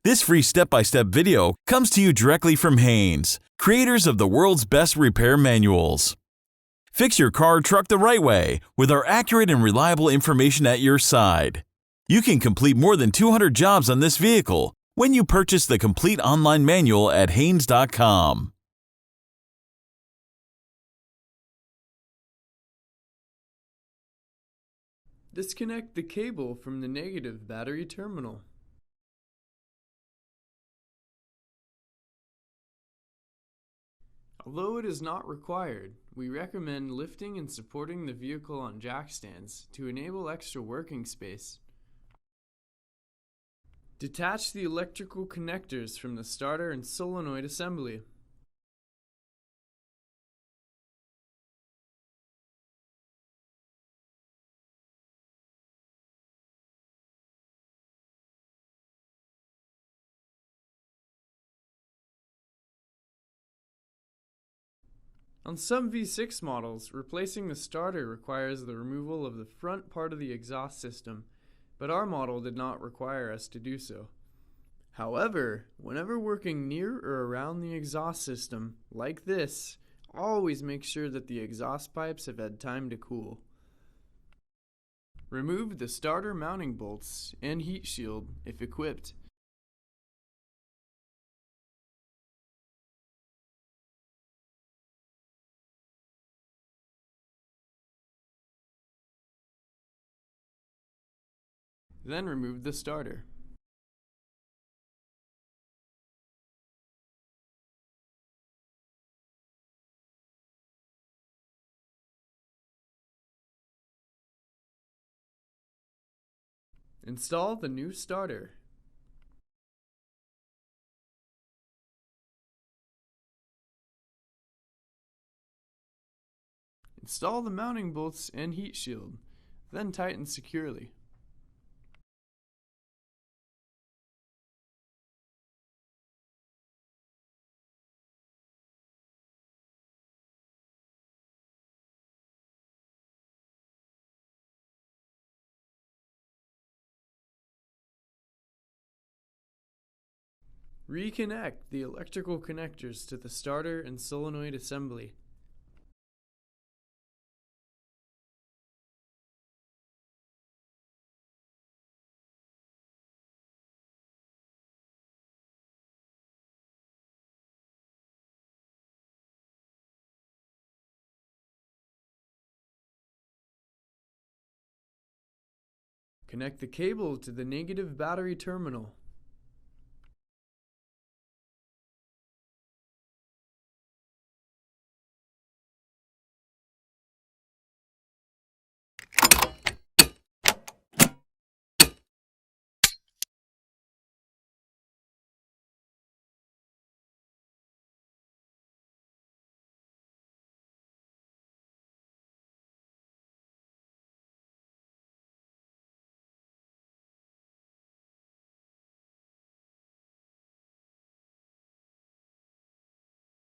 This free step-by-step video comes to you directly from Haynes, creators of the world's best repair manuals. Fix your car or truck the right way with our accurate and reliable information at your side. You can complete more than 200 jobs on this vehicle when you purchase the complete online manual at haynes.com. Disconnect the cable from the negative battery terminal. Although it is not required, we recommend lifting and supporting the vehicle on jack stands to enable extra working space. Detach the electrical connectors from the starter and solenoid assembly. On some V6 models, replacing the starter requires the removal of the front part of the exhaust system, but our model did not require us to do so. However, whenever working near or around the exhaust system, like this, always make sure that the exhaust pipes have had time to cool. Remove the starter mounting bolts and heat shield if equipped. Then remove the starter. Install the new starter. Install the mounting bolts and heat shield, then tighten securely. Reconnect the electrical connectors to the starter and solenoid assembly. Connect the cable to the negative battery terminal.